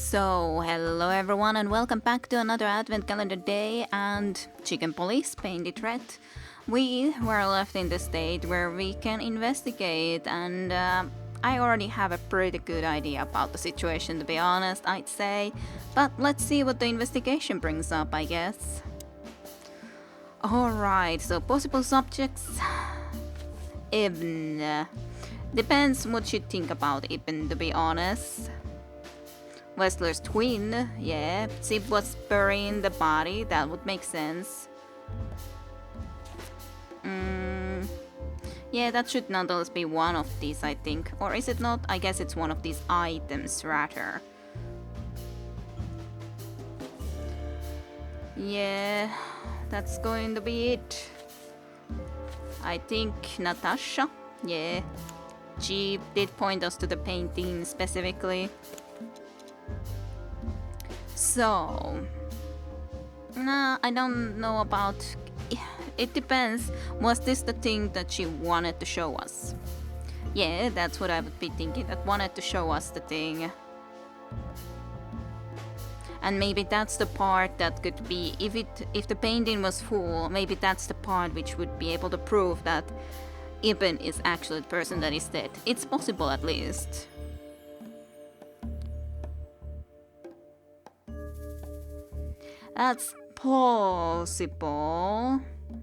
So, hello everyone and welcome back to another advent calendar day and Chicken Police Painted Red. We were left in the state where we can investigate and I already have a pretty good idea about the situation, to be honest, I'd say. But let's see what the investigation brings up, I guess. Alright, so possible subjects. Ibn. Depends what you think about Ibn, to be honest. Wessler's twin, yeah. Zip was burying the body, that would make sense. Yeah, that should nonetheless be one of these, I think. Or is it not? I guess it's one of these items, rather. Yeah, that's going to be it. I think Natasha, yeah. She did point us to the painting specifically. So, I don't know about... It depends. Was this the thing that she wanted to show us? Yeah, that's what I would be thinking. That wanted to show us the thing. And maybe that's the part that could be... If the painting was full, maybe that's the part which would be able to prove that Ibn is actually the person that is dead. It's possible, at least. That's possible,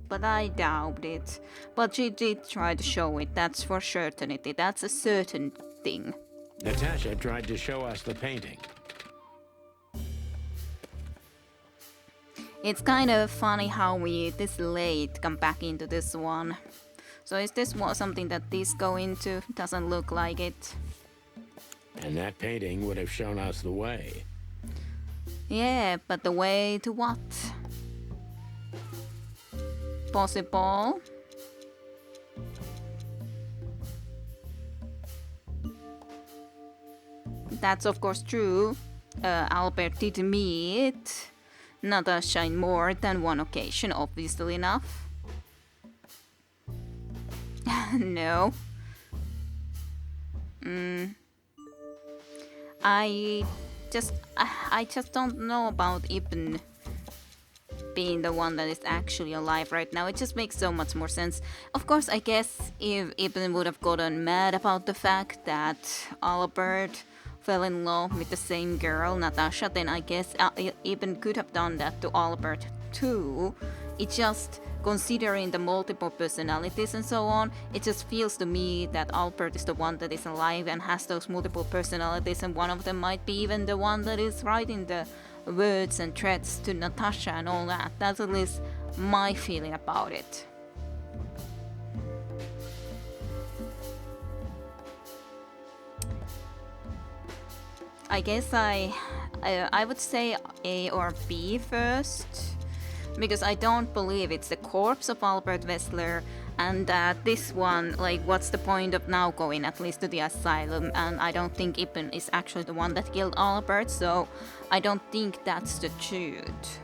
but I doubt it. But she did try to show it, that's for certainty. That's a certain thing. Natasha tried to show us the painting. It's kind of funny how we, this late, come back into this one. So is this something that these go into? Doesn't look like it. And that painting would have shown us the way. Yeah, but the way to what? Possible. That's of course true. Albert did meet Natasha in more than one occasion, obviously enough. No. I just don't know about Ibn being the one that is actually alive right now. It just makes so much more sense. Of course, I guess if Ibn would have gotten mad about the fact that Albert fell in love with the same girl, Natasha, then I guess Ibn could have done that to Albert too. It just, considering the multiple personalities and so on, it just feels to me that Albert is the one that is alive and has those multiple personalities, and one of them might be even the one that is writing the words and threats to Natasha and all that. That's at least my feeling about it. I guess I would say A or B first. Because I don't believe it's the corpse of Albert Wessler, and this one, like, what's the point of now going at least to the asylum? And I don't think Ibn is actually the one that killed Albert, so I don't think that's the truth.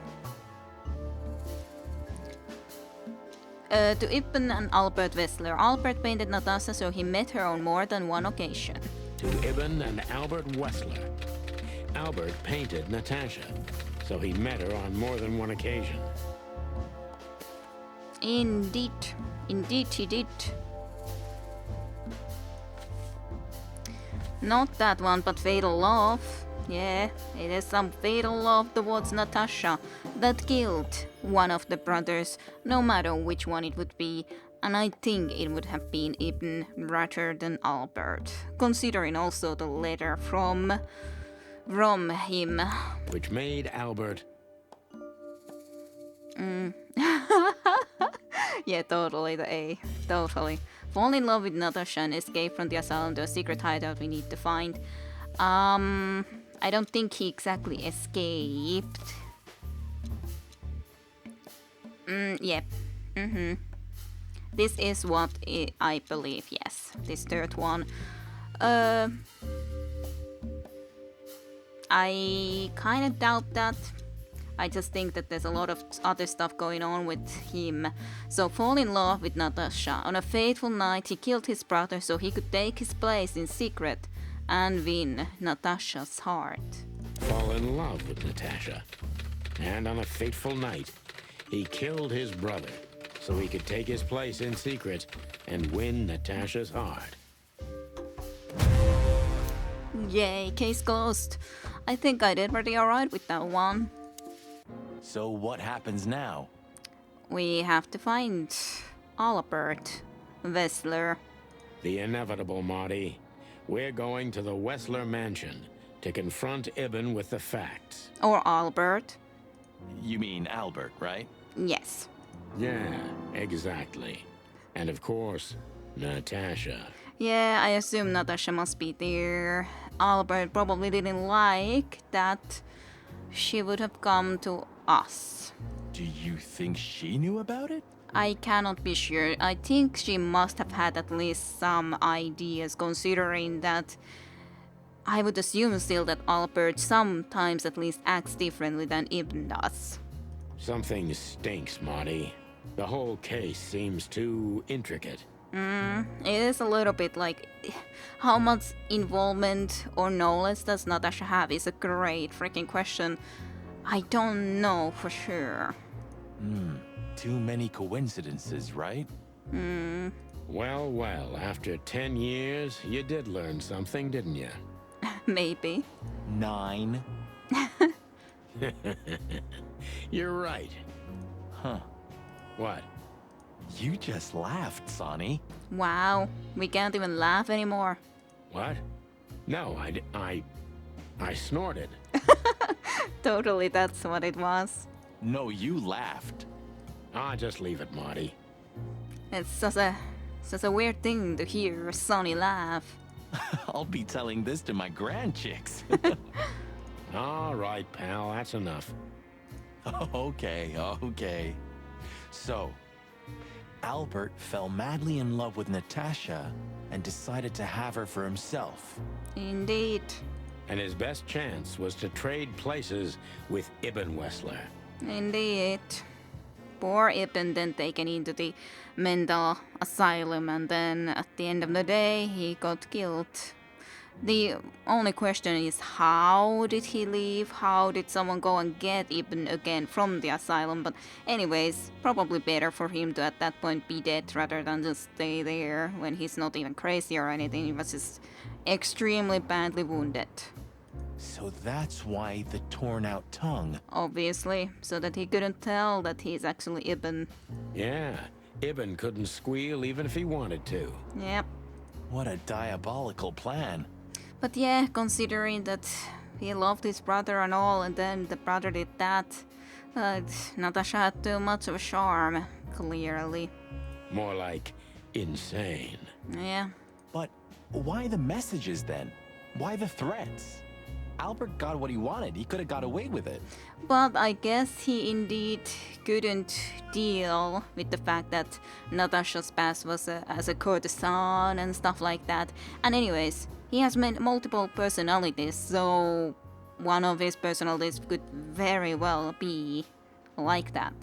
To Ibn and Albert Wessler, Albert painted Natasha, so he met her on more than one occasion. To Ibn and Albert Wessler, Albert painted Natasha, so he met her on more than one occasion. Indeed. Indeed he did. Not that one, but fatal love. Yeah, it is some fatal love towards Natasha that killed one of the brothers, no matter which one it would be. And I think it would have been Ibn rather than Albert, considering also the letter from him. Which made Albert... Yeah, totally the A. Totally. Fall in love with Natasha and escape from the asylum to a secret hideout we need to find. I don't think he exactly escaped. Yep. This is what I believe, yes. This third one. I kind of doubt that. I just think that there's a lot of other stuff going on with him. So fall in love with Natasha. On a fateful night he killed his brother so he could take his place in secret and win Natasha's heart. fall in love with Natasha. And on a fateful night, he killed his brother so he could take his place in secret and win Natasha's heart. Yay, case closed. I think I did pretty alright with that one. So what happens now? We have to find Albert Wessler. The inevitable, Marty. We're going to the Wessler mansion to confront Ibn with the facts. Or Albert. You mean Albert, right? Yes. Yeah, exactly. And of course, Natasha. Yeah, I assume Natasha must be there. Albert probably didn't like that she would have come to us. Do you think she knew about it? I cannot be sure. I think she must have had at least some ideas, considering that I would assume still that Albert sometimes at least acts differently than Ibn does. Something stinks, Marty. The whole case seems too intricate. It is a little bit like how much involvement or knowledge does Natasha have is a great freaking question. I don't know for sure. Too many coincidences, right? Well, well, after 10 years, you did learn something, didn't you? Maybe. 9. You're right. Huh. What? You just laughed, Sonny. Wow, we can't even laugh anymore. What? No, I snorted. Totally, that's what it was. No, you laughed. Ah, just leave it, Marty. It's such a weird thing to hear Sonny laugh. I'll be telling this to my grandchicks. All right, pal, that's enough. Okay. So, Albert fell madly in love with Natasha and decided to have her for himself. Indeed. And his best chance was to trade places with Ibn Wessler. Indeed. Poor Ibn then taken into the mental asylum, and then at the end of the day he got killed. The only question is, how did he leave? How did someone go and get Ibn again from the asylum? But anyways, probably better for him to at that point be dead rather than just stay there when he's not even crazy or anything. He was just extremely badly wounded. So that's why the torn out tongue. Obviously, so that he couldn't tell that he's actually Ibn. Yeah, Ibn couldn't squeal even if he wanted to. Yep. What a diabolical plan. But yeah, considering that he loved his brother and all, and then the brother did that, Natasha had too much of a charm, clearly. More like insane. Yeah. But why the messages then? Why the threats? Albert got what he wanted. He could have got away with it. But I guess he indeed couldn't deal with the fact that Natasha's past was as a courtesan and stuff like that. And anyways, he has multiple personalities, so one of his personalities could very well be like that.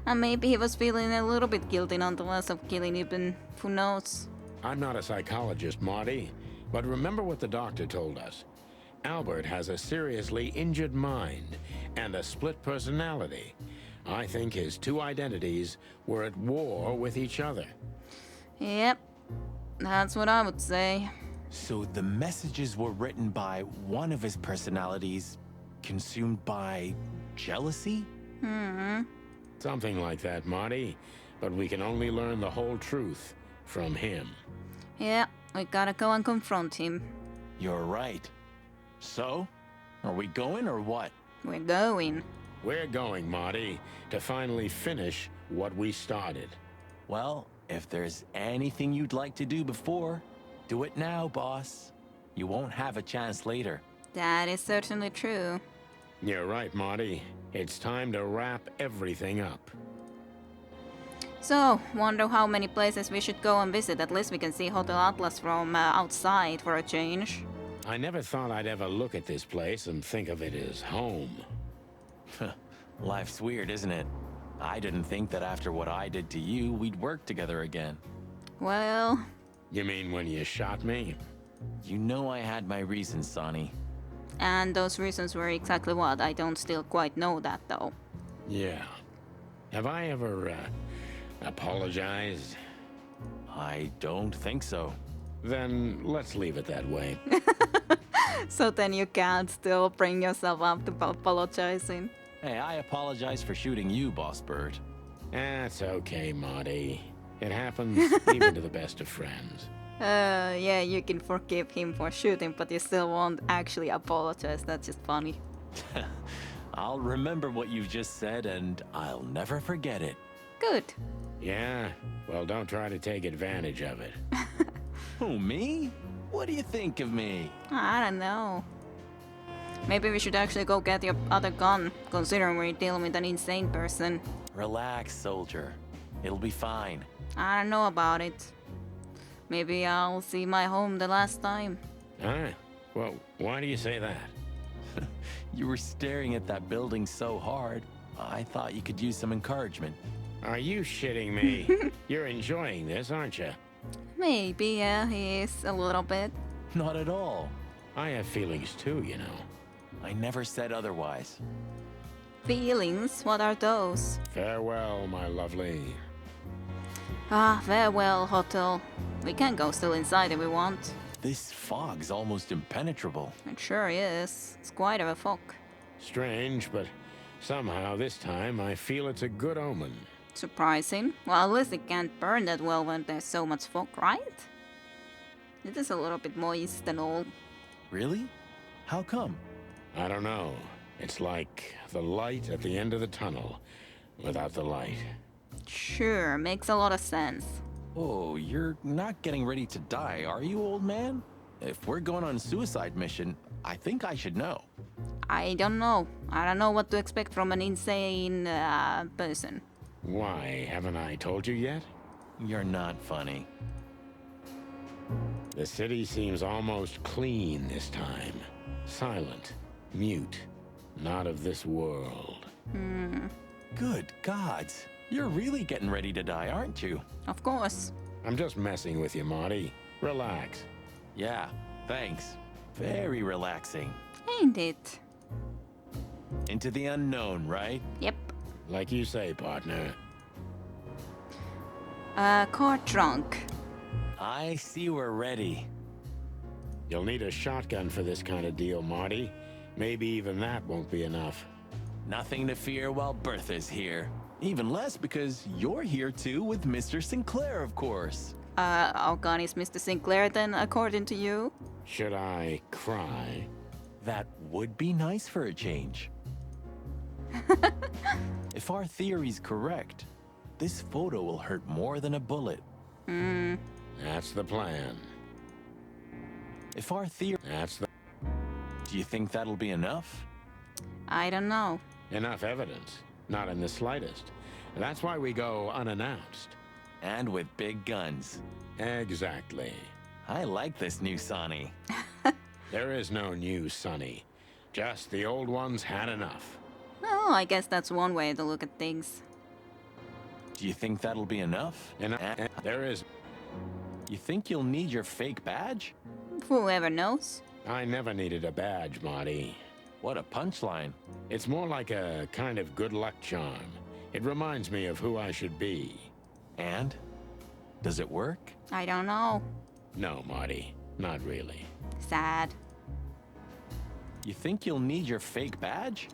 And maybe he was feeling a little bit guilty nonetheless of killing Ibn. Who knows? I'm not a psychologist, Marty, but remember what the doctor told us. Albert has a seriously injured mind and a split personality. I think his two identities were at war with each other. Yep, that's what I would say. So the messages were written by one of his personalities, consumed by jealousy? Something like that, Marty. But we can only learn the whole truth from him. Yeah, we gotta go and confront him. You're right. So, are we going or what? We're going. We're going, Marty, to finally finish what we started. Well, if there's anything you'd like to do before, do it now, boss. You won't have a chance later. That is certainly true. You're right, Marty. It's time to wrap everything up. So, wonder how many places we should go and visit. At least we can see Hotel Atlas from outside for a change. I never thought I'd ever look at this place and think of it as home. Life's weird, isn't it? I didn't think that after what I did to you, we'd work together again. Well, You mean when you shot me? You know I had my reasons, Sonny. And those reasons were exactly what? I don't still quite know that though. Yeah. Have I ever, apologized? I don't think so. Then let's leave it that way. So then you can't still bring yourself up to apologizing. Hey, I apologize for shooting you, Boss Bird. That's okay, Marty. It happens even to the best of friends. Yeah, you can forgive him for shooting, but you still won't actually apologize. That's just funny. I'll remember what you just said, and I'll never forget it. Good. Yeah? Well, don't try to take advantage of it. Who, me? What do you think of me? I don't know. Maybe we should actually go get your other gun, considering we're dealing with an insane person. Relax, soldier. It'll be fine. I don't know about it. Maybe I'll see my home the last time. Huh? Well, why do you say that? You were staring at that building so hard, I thought you could use some encouragement. Are you shitting me? You're enjoying this, aren't you? Maybe, yeah, he is a little bit. Not at all. I have feelings too, you know. I never said otherwise. Feelings? What are those? Farewell, my lovely. Ah, farewell, hotel. We can go still inside if we want. This fog's almost impenetrable. It sure is. It's quite of a fog. Strange, but somehow this time I feel it's a good omen. Surprising. Well, at least it can't burn that well when there's so much fog, right? It is a little bit moist and all. Really? How come? I don't know. It's like the light at the end of the tunnel without the light. Sure, makes a lot of sense. Oh, you're not getting ready to die, are you, old man? If we're going on a suicide mission, I think I should know. I don't know. I don't know what to expect from an insane person. Why, haven't I told you yet? You're not funny. The city seems almost clean this time. Silent, mute, not of this world. Good gods. You're really getting ready to die, aren't you? Of course. I'm just messing with you, Marty. Relax. Yeah, thanks. Very relaxing. Ain't it? Into the unknown, right? Yep. Like you say, partner. Car trunk. I see we're ready. You'll need a shotgun for this kind of deal, Marty. Maybe even that won't be enough. Nothing to fear while Bertha's here. Even less because you're here too with Mr. Sinclair, of course. Our gun is Mr. Sinclair then, according to you? Should I cry? That would be nice for a change. If our theory's correct, this photo will hurt more than a bullet. That's the plan. If our theory... That's the... Do you think that'll be enough? I don't know. Enough evidence. Not in the slightest. That's why we go unannounced. And with big guns. Exactly. I like this new Sonny. There is no new Sonny. Just the old ones had enough. Oh, I guess that's one way to look at things. Do you think that'll be enough? And there is... You think you'll need your fake badge? Whoever knows. I never needed a badge, Marty. What a punchline. It's more like a kind of good luck charm. It reminds me of who I should be. And? Does it work? I don't know. No, Marty. Not really. Sad. You think you'll need your fake badge?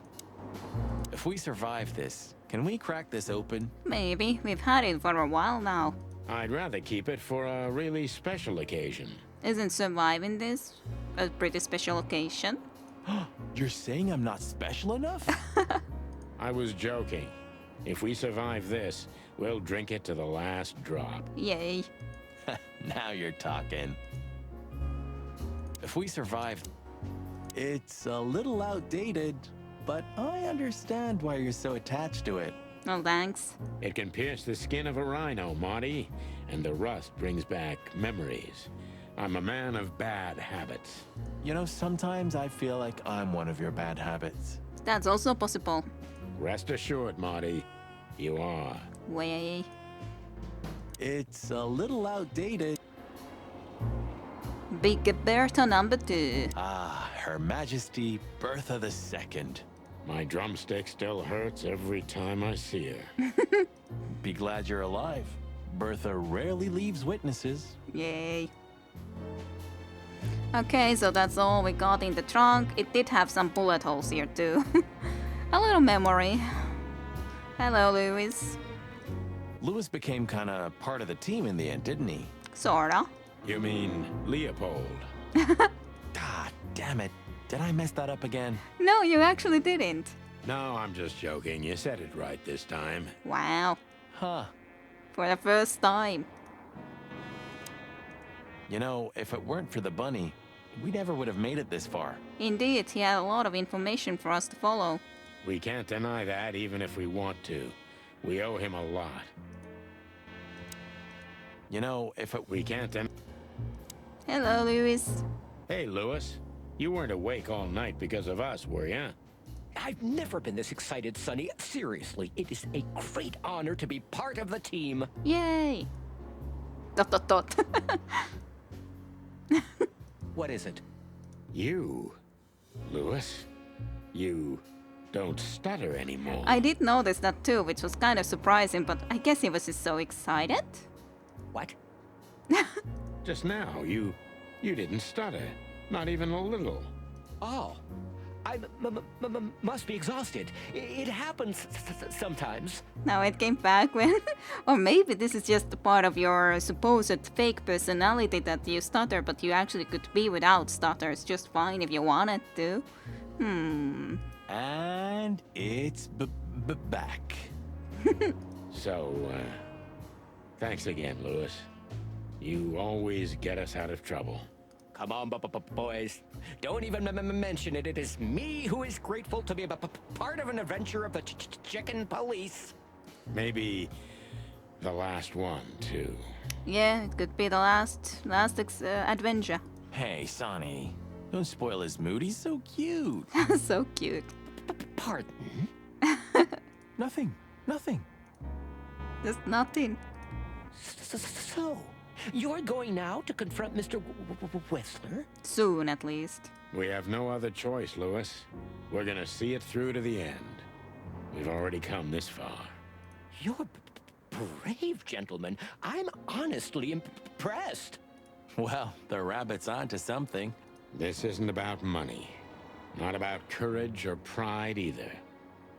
If we survive this, can we crack this open? Maybe. We've had it for a while now. I'd rather keep it for a really special occasion. Isn't surviving this a pretty special occasion? You're saying I'm not special enough? I was joking. If we survive this, we'll drink it to the last drop. Yay. Now you're talking. If we survive, it's a little outdated, but I understand why you're so attached to it. Well, thanks. It can pierce the skin of a rhino, Marty, and the rust brings back memories. I'm a man of bad habits. You know, sometimes I feel like I'm one of your bad habits. That's also possible. Rest assured, Marty, you are. Way. It's a little outdated. Big Bertha number 2. Ah, Her Majesty Bertha II. My drumstick still hurts every time I see her. Be glad you're alive. Bertha rarely leaves witnesses. Yay. Okay, so that's all we got in the trunk. It did have some bullet holes here too. A little memory. Hello, Lewis. Lewis became kind of part of the team in the end, didn't he? Sorta. You mean Leopold? Ah, damn it. Did I mess that up again? No, you actually didn't. No, I'm just joking. You said it right this time. Wow. Huh. For the first time. You know, if it weren't for the bunny, we never would have made it this far. Indeed, he had a lot of information for us to follow. We can't deny that even if we want to. We owe him a lot. You know, if it... We can't deny... Hello, Lewis. Hey, Lewis. You weren't awake all night because of us, were ya? I've never been this excited, Sonny. Seriously, it is a great honor to be part of the team. Yay. Dot dot dot. What is it? You, Lewis, you don't stutter anymore. I did notice that too, which was kind of surprising, but I guess he was just so excited. What? Just now, you didn't stutter. Not even a little. Oh, I must be exhausted. It happens sometimes. Now it came back when... Or maybe this is just a part of your supposed fake personality that you stutter, but you actually could be without stutters just fine if you wanted to. And it's back. So, thanks again, Lewis. You always get us out of trouble. Come on, boys. Don't even mention it. It is me who is grateful to be a part of an adventure of the chicken police. Maybe the last one, too. Yeah, it could be the last adventure. Hey, Sonny. Don't spoil his mood. He's so cute. So cute. Pardon? Nothing. Just nothing. So, you're going now to confront Mr. Wessler? Soon, at least. We have no other choice, Lewis. We're gonna see it through to the end. We've already come this far. You're brave, gentlemen. I'm honestly impressed. Well, the rabbit's onto something. This isn't about money. Not about courage or pride either.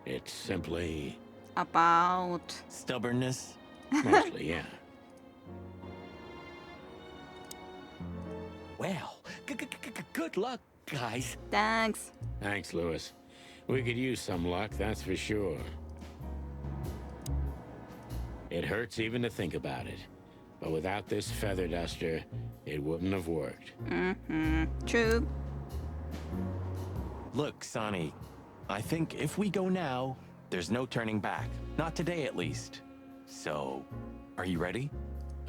It's simply... About... Stubbornness. mostly, yeah. Well, good luck, guys. Thanks. Thanks, Lewis. We could use some luck, that's for sure. It hurts even to think about it. But without this feather duster, it wouldn't have worked. True. Look, Sonny, I think if we go now, there's no turning back. Not today, at least. So, are you ready?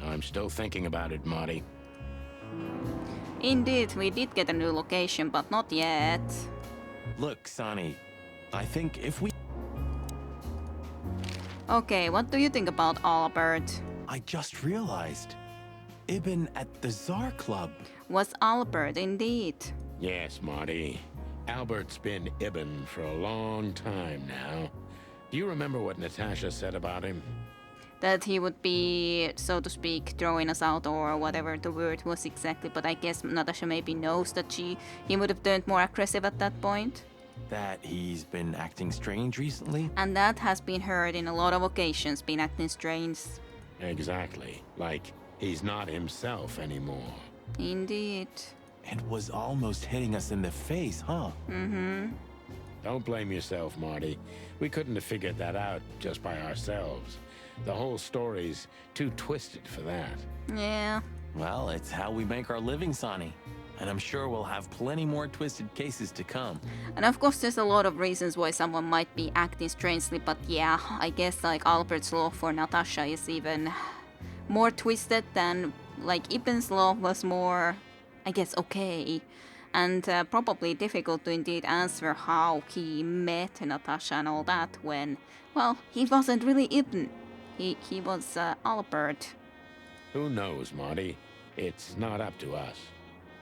I'm still thinking about it, Marty. Indeed, we did get a new location, but not yet. Look, Sonny, I think if we... Okay, what do you think about Albert? I just realized. Ibn at the Tsar Club. Was Albert indeed? Yes, Marty. Albert's been Ibn for a long time now. Do you remember what Natasha said about him? That he would be, so to speak, throwing us out or whatever the word was exactly, but I guess Natasha maybe knows that he would have turned more aggressive at that point. That he's been acting strange recently? And that has been heard in a lot of occasions, been acting strange. Exactly. Like he's not himself anymore. Indeed. It was almost hitting us in the face, huh? Don't blame yourself, Marty. We couldn't have figured that out just by ourselves. The whole story's too twisted for that. Yeah. Well, it's how we make our living, Sonny. And I'm sure we'll have plenty more twisted cases to come. And of course there's a lot of reasons why someone might be acting strangely, but yeah, I guess like Albert's love for Natasha is even more twisted than like Ibn's love was more, I guess, okay. And probably difficult to indeed answer how he met Natasha and all that when, well, he wasn't really Ibn. He was Albert. Who knows, Marty? It's not up to us.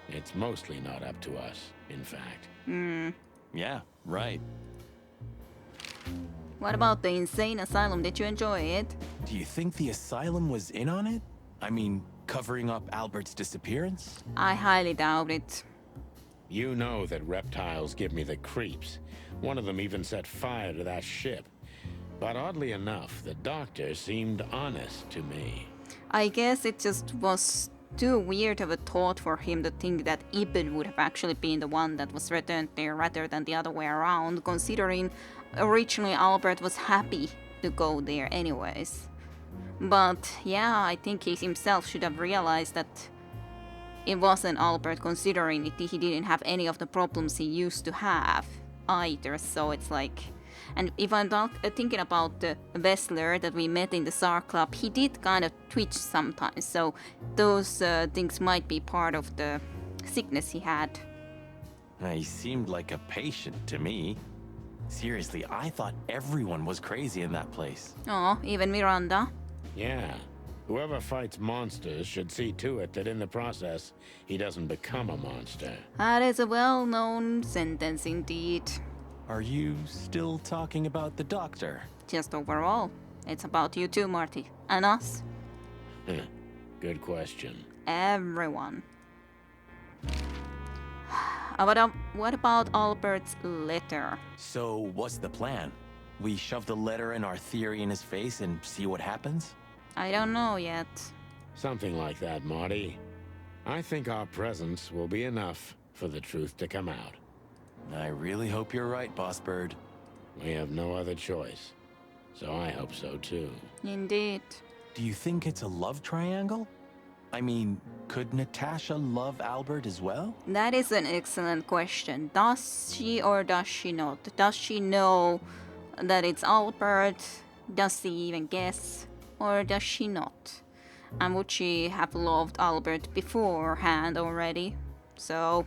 It's mostly not up to us. in fact. Yeah, right. What about the insane asylum? Did you enjoy it? Do you think the asylum was in on it? I mean, covering up Albert's disappearance? I highly doubt it. You know that reptiles give me the creeps. One of them even set fire to that ship. But oddly enough, the doctor seemed honest to me. I guess it just was too weird of a thought for him to think that Ibn would have actually been the one that was returned there rather than the other way around, considering originally Albert was happy to go there anyways. But yeah, I think he himself should have realized that it wasn't Albert, considering he didn't have any of the problems he used to have either, so it's like... And if I'm thinking about the Wessler that we met in the SAR Club, he did kind of twitch sometimes, so those things might be part of the sickness he had. He seemed like a patient to me. Seriously, I thought everyone was crazy in that place. Oh, even Miranda. Yeah. Whoever fights monsters should see to it that in the process, he doesn't become a monster. That is a well-known sentence indeed. Are you still talking about the doctor? Just overall. It's about you too, Marty. And us. Good question. Everyone. What about Albert's letter? So, what's the plan? We shove the letter and our theory in his face and see what happens? I don't know yet. Something like that, Marty. I think our presence will be enough for the truth to come out. I really hope you're right, Boss Bird. We have no other choice. So I hope so too. Indeed. Do you think it's a love triangle? I mean, could Natasha love Albert as well? That is an excellent question. Does she or does she not? Does she know that it's Albert? Does she even guess? Or does she not? And would she have loved Albert beforehand already? So,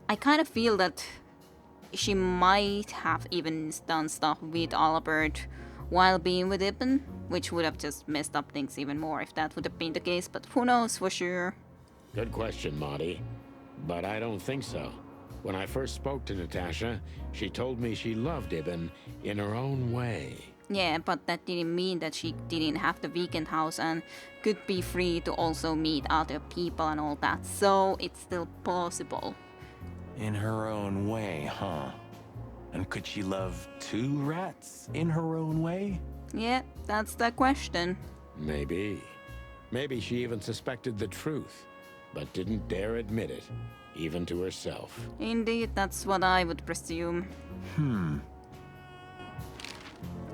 I kind of feel that she might have even done stuff with Albert while being with Ibn, which would have just messed up things even more if that would have been the case, but who knows for sure. Good question, Marty. But I don't think so. When I first spoke to Natasha, she told me she loved Ibn in her own way. Yeah, but that didn't mean that she didn't have the weekend house and could be free to also meet other people and all that, so it's still possible. In her own way, huh? And could she love two rats in her own way? Yeah, that's the question. Maybe. Maybe she even suspected the truth, but didn't dare admit it, even to herself. Indeed, that's what I would presume.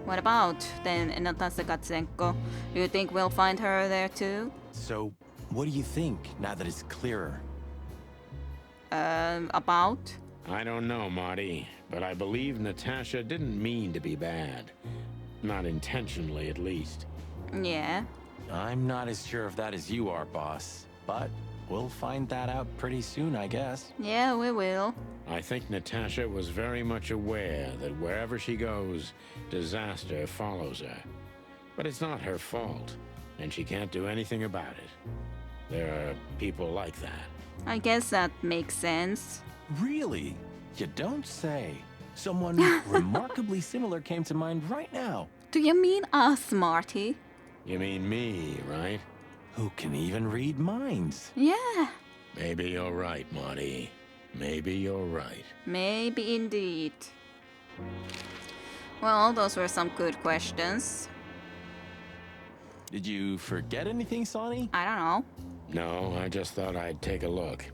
What about then Natasha Gatsenko? Do you think we'll find her there too? So, what do you think now that it's clearer? About? I don't know, Marty, but I believe Natasha didn't mean to be bad. Not intentionally, at least. Yeah. I'm not as sure of that as you are, boss. But we'll find that out pretty soon, I guess. Yeah, we will. I think Natasha was very much aware that wherever she goes, disaster follows her. But it's not her fault, and she can't do anything about it. There are people like that. I guess that makes sense. Really? You don't say. Someone remarkably similar came to mind right now. Do you mean us, Marty? You mean me, right? Who can even read minds? Yeah, Maybe you're right, Marty. Maybe you're right. maybe indeed. Well, those were some good questions. Did you forget anything, Sonny? I don't know. No, I just thought I'd take a look.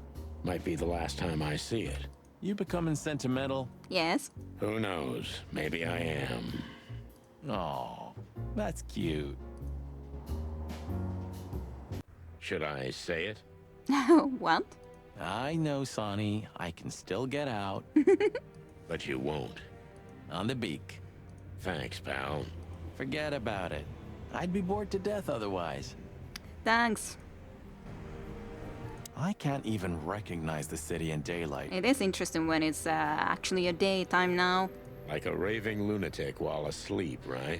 Might be the last time I see it. You becoming sentimental? Yes? Who knows? Maybe I am. Aw, that's cute. Should I say it? What? I know, Sonny. I can still get out. But you won't. On the beak. Thanks, pal. Forget about it. I'd be bored to death otherwise. Thanks. I can't even recognize the city in daylight. It is interesting when it's actually a daytime now. Like a raving lunatic while asleep, right?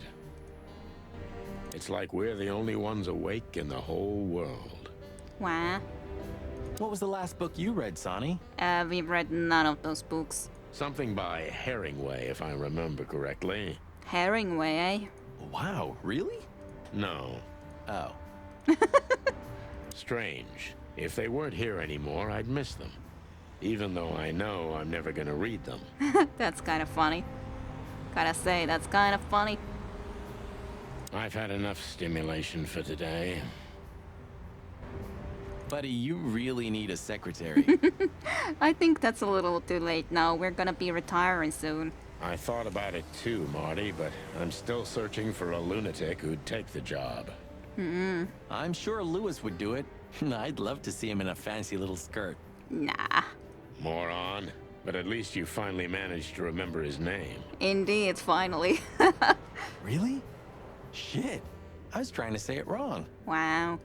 It's like we're the only ones awake in the whole world. Wow. What was the last book you read, Sonny? We've read none of those books. Something by Herringway, if I remember correctly. Herringway, eh? Wow, really? No. Oh. Strange. If they weren't here anymore, I'd miss them. Even though I know I'm never gonna read them. That's kind of funny. Gotta say, that's kind of funny. I've had enough stimulation for today. Buddy, you really need a secretary. I think that's a little too late now. We're gonna be retiring soon. I thought about it too, Marty, but I'm still searching for a lunatic who'd take the job. I'm sure Lewis would do it. I'd love to see him in a fancy little skirt. Nah. Moron. But at least you finally managed to remember his name. Indeed, finally. Really? Shit. I was trying to say it wrong. Wow.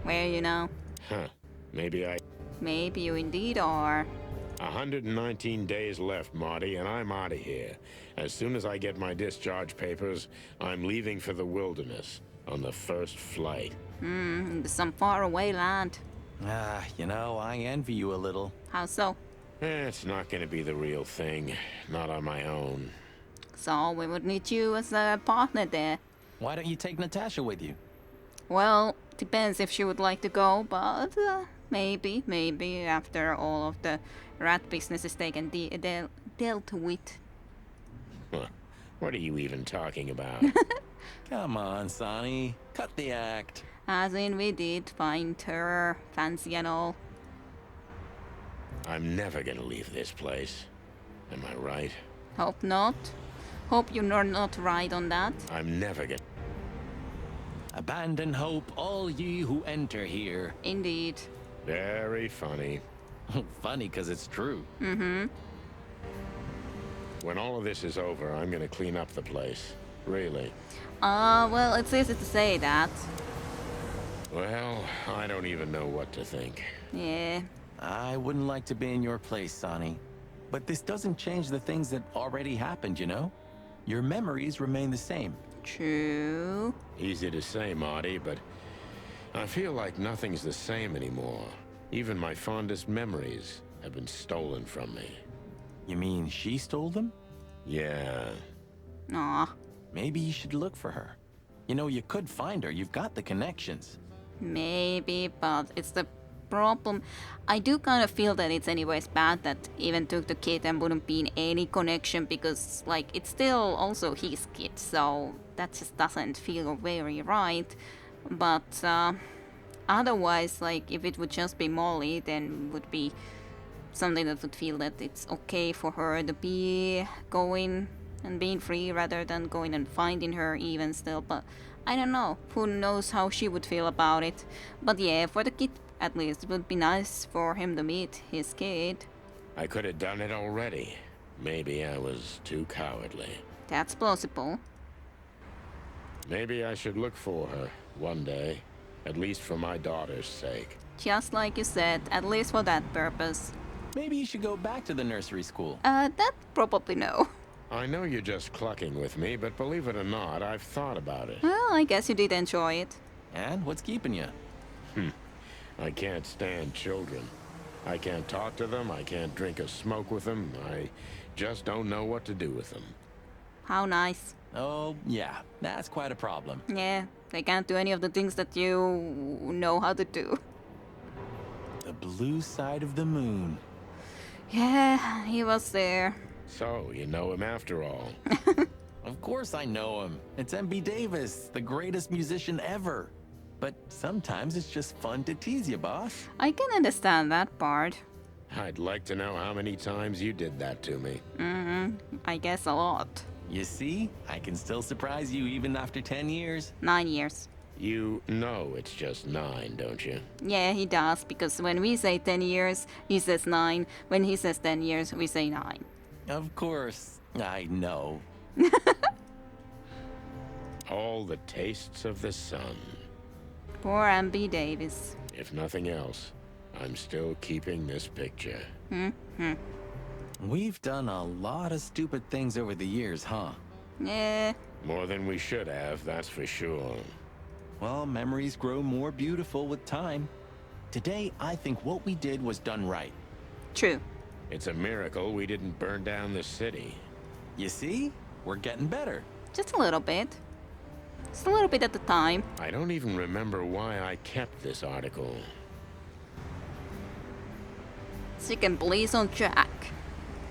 Where you know? Huh. Maybe Maybe you indeed are. 119 days left, Marty, and I'm out of here. As soon as I get my discharge papers, I'm leaving for the wilderness on the first flight. Into some faraway land. Ah, I envy you a little. How so? It's not gonna be the real thing. Not on my own. So we would need you as a partner there. Why don't you take Natasha with you? Well, depends if she would like to go, but maybe after all of the rat business is taken dealt with. Huh. What are you even talking about? Come on, Sonny. Cut the act. As in we did find her fancy and all. I'm never gonna leave this place. Am I right? Hope not. Hope you're not right on that. I'm never gonna... Abandon hope, all ye who enter here. Indeed. Very funny. Funny, because it's true. When all of this is over, I'm gonna clean up the place. Really. Well, it's easy to say that. Well, I don't even know what to think. Yeah. I wouldn't like to be in your place, Sonny. But this doesn't change the things that already happened, Your memories remain the same. True. Easy to say, Marty, but I feel like nothing's the same anymore. Even my fondest memories have been stolen from me. You mean she stole them? Yeah. Aw. Maybe you should look for her. You could find her. You've got the connections. Maybe, but it's the problem. I do kind of feel that it's anyways bad that even took the kid and wouldn't be in any connection because, like, it's still also his kid, so that just doesn't feel very right. But otherwise, like, if it would just be Molly, then would be something that would feel that it's okay for her to be going and being free rather than going and finding her even still. But I don't know. Who knows how she would feel about it. But yeah, for the kid at least, it would be nice for him to meet his kid. I could have done it already. Maybe I was too cowardly. That's plausible. Maybe I should look for her one day. At least for my daughter's sake. Just like you said, at least for that purpose. Maybe you should go back to the nursery school. That probably no. I know you're just clucking with me, but believe it or not, I've thought about it. Well, I guess you did enjoy it. And what's keeping you? I can't stand children. I can't talk to them, I can't drink or smoke with them. I just don't know what to do with them. How nice. Oh, yeah, that's quite a problem. Yeah, they can't do any of the things that you know how to do. The blue side of the moon. Yeah, he was there. So, you know him after all. Of course I know him. It's M.B. Davis, the greatest musician ever. But sometimes it's just fun to tease you, boss. I can understand that part. I'd like to know how many times you did that to me. I guess a lot. You see, I can still surprise you even after 10 years. 9 years. You know it's just 9, don't you? Yeah, he does, because when we say 10 years, he says 9. When he says 10 years, we say 9. Of course, I know. All the tastes of the sun. Poor M.B. Davis. If nothing else, I'm still keeping this picture. We've done a lot of stupid things over the years, huh? Yeah, More than we should have, that's for sure. Well, memories grow more beautiful with time. Today, I think what we did was done right. True. It's a miracle we didn't burn down the city. You see? We're getting better. Just a little bit. Just a little bit at the time. I don't even remember why I kept this article. Chicken police on Jack.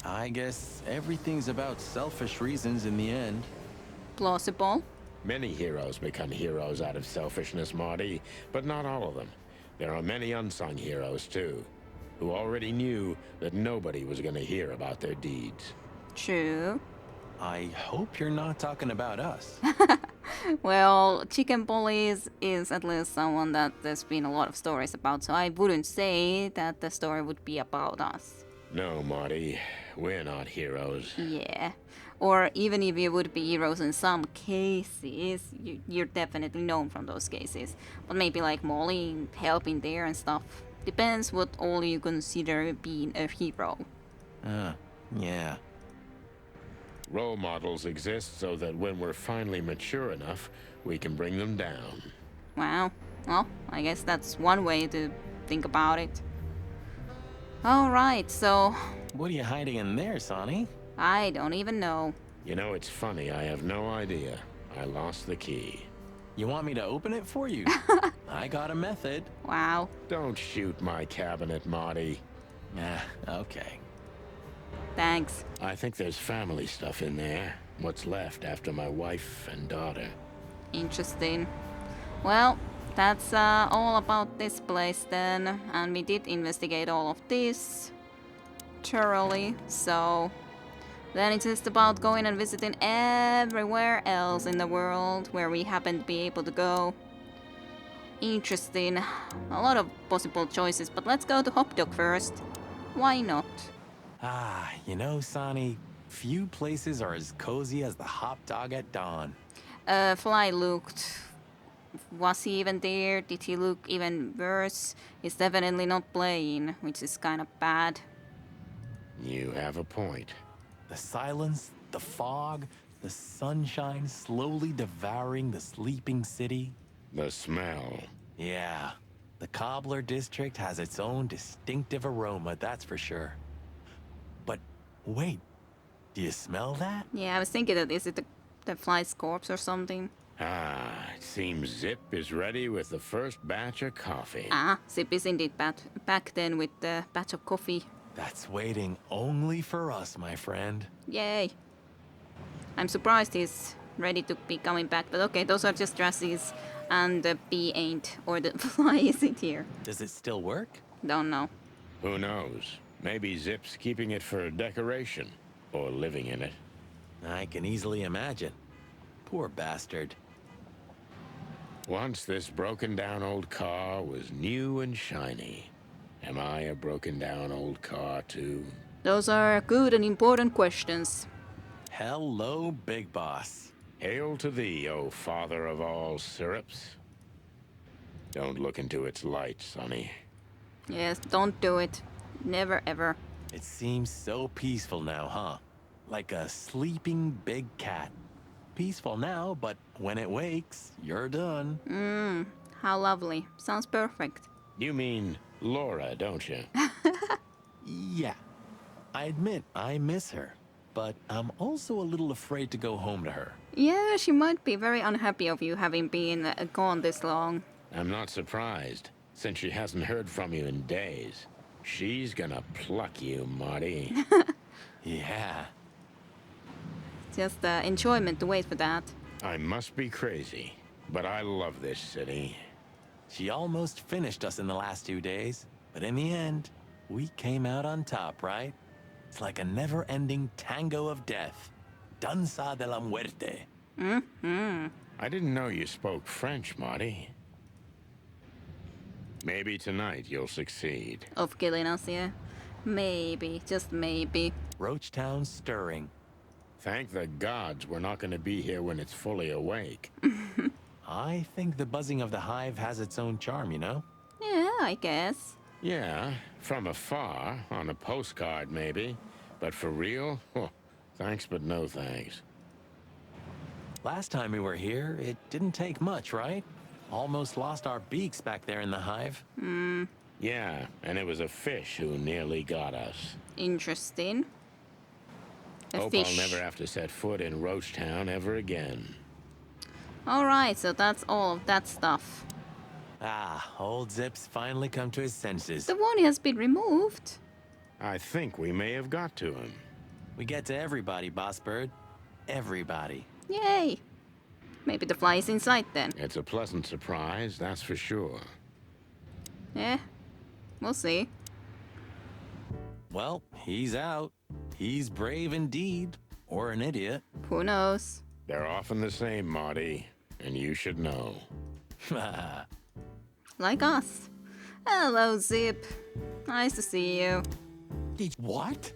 I guess everything's about selfish reasons in the end. Plausible. Many heroes become heroes out of selfishness, Marty, but not all of them. There are many unsung heroes, too, who already knew that nobody was going to hear about their deeds. True. I hope you're not talking about us. Well, Chicken Police is at least someone that there's been a lot of stories about, so I wouldn't say that the story would be about us. No, Marty, we're not heroes. Yeah. Or even if you would be heroes in some cases, you're definitely known from those cases. But maybe like Molly helping there and stuff. Depends what all you consider being a hero. Yeah. Role models exist so that when we're finally mature enough, we can bring them down. Wow. Well, I guess that's one way to think about it. Alright, so What are you hiding in there, Sonny? I don't even know. You know, it's funny, I have no idea. I lost the key. You want me to open it for you? I got a method. Wow. Don't shoot my cabinet, Marty. Okay. Thanks. I think there's family stuff in there. What's left after my wife and daughter. Interesting. Well, that's all about this place then. And we did investigate all of this thoroughly, so then it's just about going and visiting everywhere else in the world where we happen to be able to go. Interesting. A lot of possible choices, but let's go to Hop Dog first. Why not? You know, Sonny, few places are as cozy as the hop dog at dawn. Fly looked. Was he even there? Did he look even worse? He's definitely not playing, which is kind of bad. You have a point. The silence, the fog, the sunshine slowly devouring the sleeping city. The smell. Yeah, the Cobbler District has its own distinctive aroma, that's for sure. But wait, do you smell that? Yeah, I was thinking that is it the fly's corpse or something? It seems Zip is ready with the first batch of coffee. Zip is indeed back then with the batch of coffee. That's waiting only for us, my friend. Yay. I'm surprised he's ready to be coming back, but okay, those are just dresses, and the bee ain't, or the fly isn't here. Does it still work? Don't know. Who knows? Maybe Zip's keeping it for decoration, or living in it. I can easily imagine. Poor bastard. Once this broken down old car was new and shiny. Am I a broken down old car too? Those are good and important questions. Hello, Big Boss. Hail to thee, O father of all syrups. Don't look into its light, Sonny. Yes, don't do it. Never ever. It seems so peaceful now, huh? Like a sleeping big cat. Peaceful now, but when it wakes, you're done. How lovely. Sounds perfect. You mean Laura, don't you? Yeah. I admit I miss her, but I'm also a little afraid to go home to her. Yeah, she might be very unhappy of you having been gone this long. I'm not surprised, since she hasn't heard from you in days. She's gonna pluck you, Marty. Yeah. Just enjoyment to wait for that. I must be crazy, but I love this city. She almost finished us in the last 2 days, but in the end, we came out on top, right? It's like a never-ending tango of death. Danza de la muerte. I didn't know you spoke French, Marty. Maybe tonight you'll succeed. Of killing us, yeah. Maybe, just maybe. Roachtown's stirring. Thank the gods we're not gonna be here when it's fully awake. I think the buzzing of the hive has its own charm, you know? Yeah, I guess. Yeah, from afar, on a postcard maybe. But for real? Oh, thanks but no thanks. Last time we were here, it didn't take much, right? Almost lost our beaks back there in the hive. Yeah, and it was a fish who nearly got us. Interesting. A Hope fish. I'll never have to set foot in Roachtown ever again. Alright, so that's all of that stuff. Ah, old Zip's finally come to his senses. The warning has been removed. I think we may have got to him. We get to everybody, Boss Bird. Everybody. Yay! Maybe the fly is inside then. It's a pleasant surprise, that's for sure. Yeah, we'll see. Well, he's out. He's brave indeed. Or an idiot. Who knows? They're often the same, Marty, and you should know. Like us. Hello, Zip. Nice to see you. What?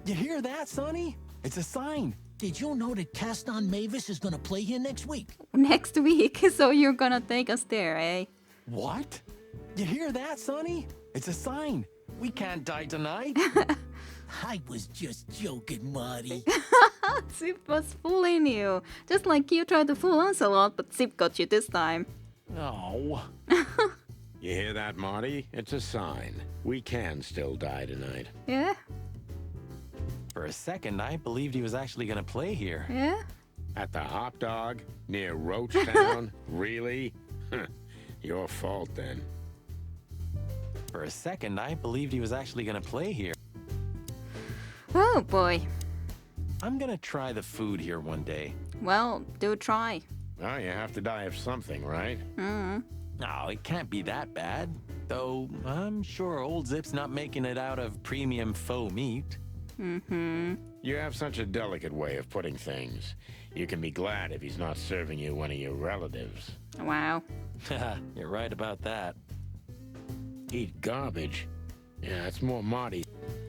You hear that, Sonny? It's a sign. Did you know that Caston Mavis is gonna play here next week? Next week, so you're gonna take us there, eh? What? You hear that, Sonny? It's a sign. We can't die tonight. I was just joking, Marty. Zip was fooling you. Just like you tried to fool us a lot, but Zip got you this time. Oh. You hear that, Marty? It's a sign. We can still die tonight. Yeah? For a second, I believed he was actually gonna play here. Yeah? At the Hot Dog, near Roachtown? Really? Your fault, then. For a second, I believed he was actually gonna play here. Oh boy. I'm gonna try the food here one day. Well, do try. Well, you have to die of something, right? No, it can't be that bad. Though, I'm sure old Zip's not making it out of premium faux meat. You have such a delicate way of putting things. You can be glad if he's not serving you one of your relatives. Wow. You're right about that. Eat garbage? Yeah, it's more Marty.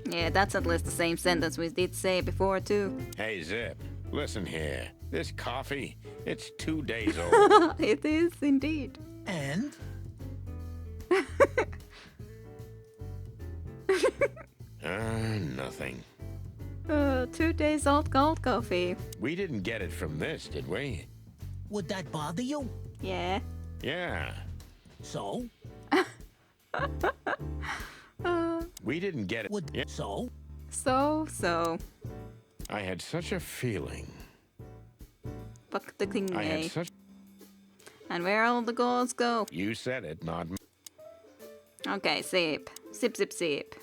Yeah, that's at least the same sentence we did say before, too. Hey, Zip, listen here. This coffee, it's 2 days old. It is indeed. And Nothing. 2 days old cold coffee. We didn't get it from this, did we? would that bother you? Yeah. Yeah. So? We didn't get it. Would Yeah. so? So. I had such a feeling. Fuck the thing, I eh? had such... And where all the goals go? You said it, not me. Okay, Zip. Zip, zip, zip.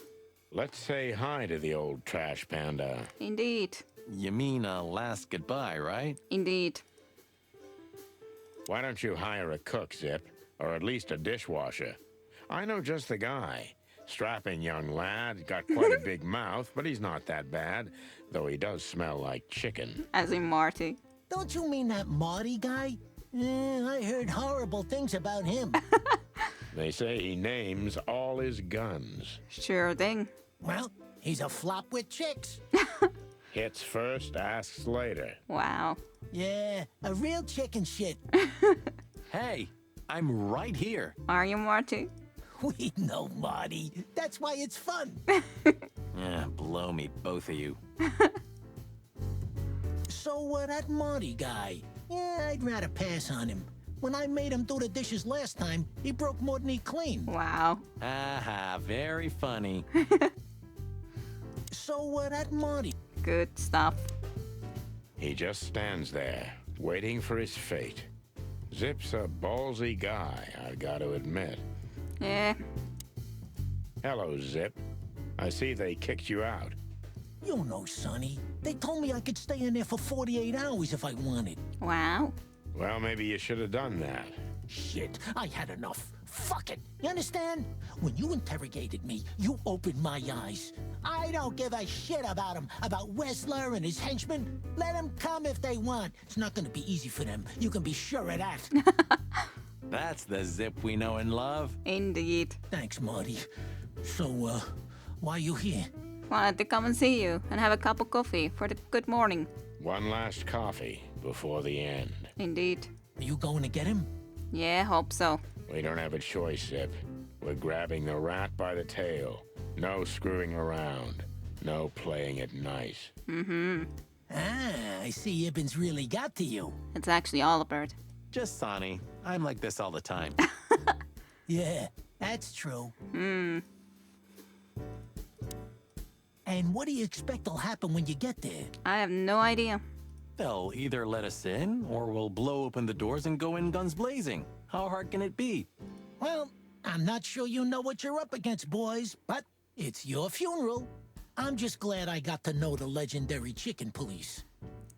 Let's say hi to the old trash panda. Indeed. You mean a last goodbye, right? Indeed. Why don't you hire a cook, Zip? Or at least a dishwasher? I know just the guy. Strapping young lad, got quite a big mouth, but he's not that bad, though he does smell like chicken. As in Marty. Don't you mean that Marty guy? I heard horrible things about him. They say he names all his guns. Sure thing. Well, he's a flop with chicks. Hits first, asks later. Wow. Yeah, a real chicken shit. Hey, I'm right here. Are you Marty? We know, Marty. That's why it's fun. Blow me, both of you. So, that Marty guy. Yeah, I'd rather pass on him. When I made him do the dishes last time, he broke more than he cleaned. Wow. Aha, very funny. So, that Marty. Good stuff. He just stands there, waiting for his fate. Zip's a ballsy guy, I gotta admit. Yeah. Hello, Zip. I see they kicked you out. You know, Sonny. They told me I could stay in there for 48 hours if I wanted. Wow. Well, maybe you should have done that. Shit, I had enough. Fuck it. You understand? When you interrogated me, you opened my eyes. I don't give a shit about him, about Wessler and his henchmen. Let them come if they want. It's not gonna be easy for them. You can be sure of that. That's the Zip we know and love. Indeed. Thanks, Marty. So, why you here? Wanted to come and see you and have a cup of coffee for the good morning. One last coffee before the end. Indeed. Are you going to get him? Yeah, hope so. We don't have a choice, Zip. We're grabbing the rat by the tail. No screwing around. No playing it nice. Ah, I see Ibben's really got to you. It's actually Albert. Just Sonny. I'm like this all the time. Yeah, That's true. And what do you expect will happen when you get there? I have no idea. They'll either let us in, or we'll blow open the doors and go in guns blazing. How hard can it be? Well, I'm not sure you know what you're up against, boys, but it's your funeral. I'm just glad I got to know the legendary chicken police.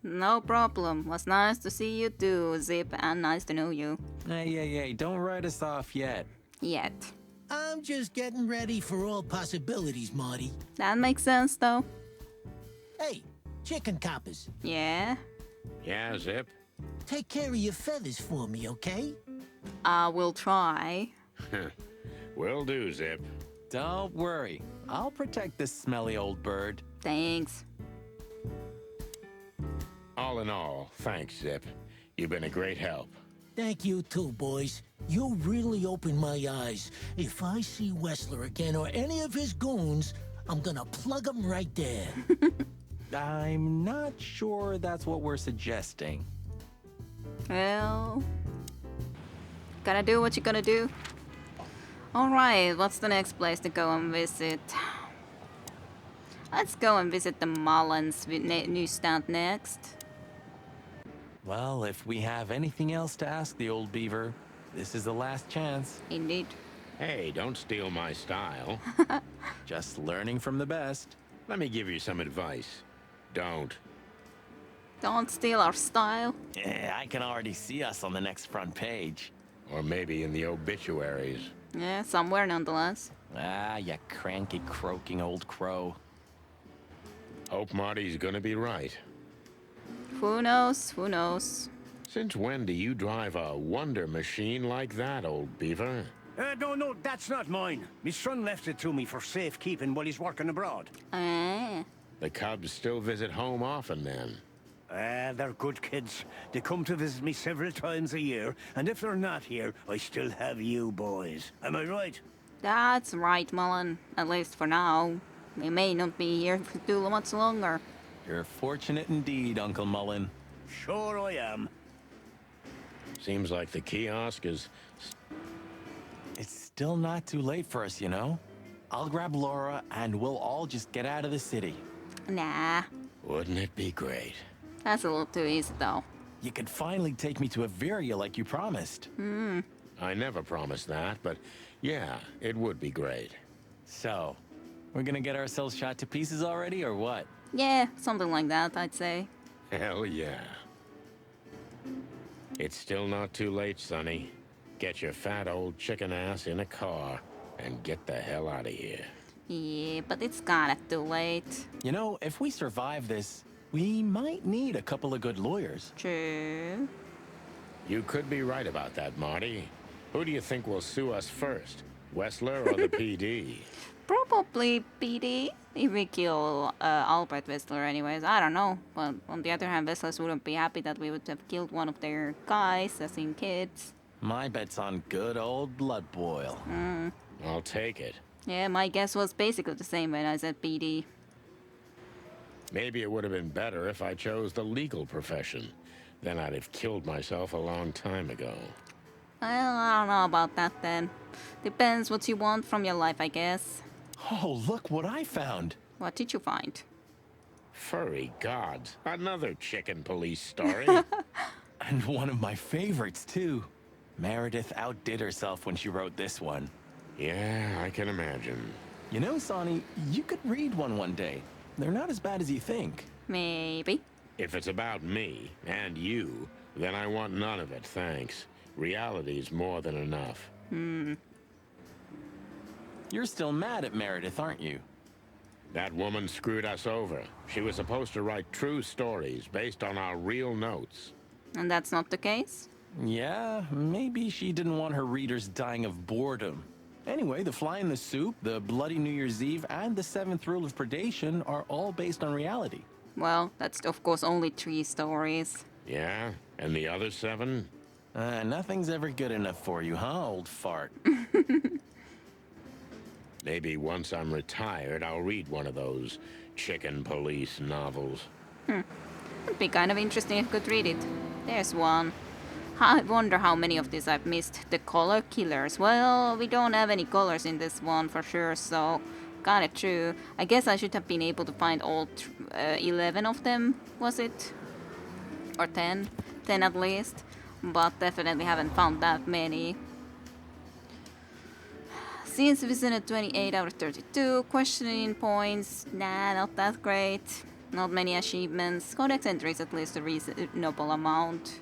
No problem. Was nice to see you too, Zip, and nice to know you. Hey, don't write us off yet. Yet. I'm just getting ready for all possibilities, Marty. That makes sense, though. Hey, chicken coppers, Yeah. Yeah, Zip? take care of your feathers for me, okay? I will try. Will do, Zip. Don't worry. I'll protect this smelly old bird. Thanks. All in all, thanks, Zip. You've been a great help. Thank you too, boys. You really opened my eyes. If I see Wessler again or any of his goons, I'm gonna plug 'em right there. I'm not sure that's what we're suggesting. Well, gotta do what you gotta do. Alright, what's the next place to go and visit? Let's go and visit the Mullins newsstand next. Well, if we have anything else to ask the old beaver, this is the last chance. Indeed. Hey, don't steal my style. Just learning from the best. Let me give you some advice. Don't. Don't steal our style. Yeah, I can already see us on the next front page. Or maybe in the obituaries. Yeah, somewhere nonetheless. Ah, you cranky, croaking old crow. Hope Marty's gonna be right. Who knows? Who knows? Since when do you drive a wonder machine like that, old beaver? No, that's not mine. My son left it to me for safekeeping while he's working abroad. Ah. The Cubs still visit home often, then. They're good kids. They come to visit me several times a year, and if they're not here, I still have you boys. Am I right? That's right, Mullen. At least for now. We may not be here for too much longer. You're fortunate indeed, Uncle Mullen. Sure I am. Seems like the kiosk is... It's still not too late for us, you know? I'll grab Laura and we'll all just get out of the city. Nah. Wouldn't it be great? That's a little too easy, though. You could finally take me to Averia like you promised. I never promised that, but yeah, it would be great. So, we're gonna get ourselves shot to pieces already, or what? Yeah, something like that, I'd say. Hell yeah. It's still not too late, Sonny. Get your fat old chicken ass in a car and get the hell out of here. Yeah, but it's kinda too late. You know, if we survive this, we might need a couple of good lawyers. True. You could be right about that, Marty. Who do you think will sue us first? Wessler or the PD? Probably PD. If we kill Albert Wessler anyways, I don't know. But on the other hand, Westlers wouldn't be happy that we would have killed one of their guys, as in kids. My bet's on good old blood boil. I'll take it. Yeah, my guess was basically the same when I said PD. Maybe it would have been better if I chose the legal profession. Then I'd have killed myself a long time ago. Well, I don't know about that then. Depends what you want from your life, I guess. Oh, look what I found. What did you find? Furry gods. Another chicken police story. And one of my favorites, too. Meredith outdid herself when she wrote this one. Yeah, I can imagine. You know, Sonny, you could read one day. They're not as bad as you think. Maybe. If it's about me and you, then I want none of it, thanks. Reality's more than enough. You're still mad at Meredith, aren't you? That woman screwed us over. She was supposed to write true stories based on our real notes. And that's not the case? Yeah, maybe she didn't want her readers dying of boredom. Anyway, The Fly in the Soup, The Bloody New Year's Eve, and The Seventh Rule of Predation are all based on reality. Well, that's of course only 3 stories. Yeah? And the other 7? Nothing's ever good enough for you, huh, old fart? Maybe once I'm retired, I'll read one of those chicken police novels. It'd be kind of interesting if you could read it. There's one. I wonder how many of these I've missed. The color killers. Well, we don't have any colors in this one for sure, so kinda true. I guess I should have been able to find all 11 of them, was it? Or 10? 10 at least. But definitely haven't found that many. Since visited 28 out of 32, questioning points, nah, not that great. Not many achievements. Codex entries at least a reasonable amount.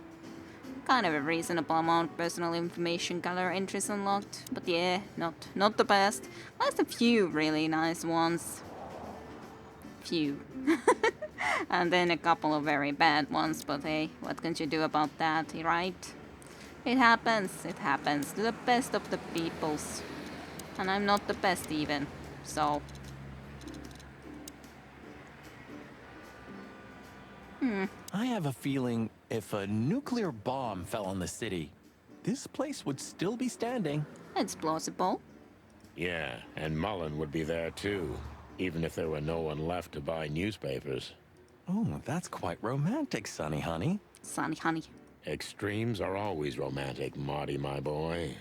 Kind of a reasonable amount. Personal information color entries unlocked, but yeah, not the best. Just a few really nice ones. Few. And then a couple of very bad ones, but hey, what can you do about that, right? It happens to the best of the peoples. And I'm not the best even, so... I have a feeling if a nuclear bomb fell on the city, this place would still be standing. It's plausible. Yeah, and Mullen would be there too, even if there were no one left to buy newspapers. Oh, that's quite romantic, Sonny honey. Sunny honey. Extremes are always romantic, Marty, my boy.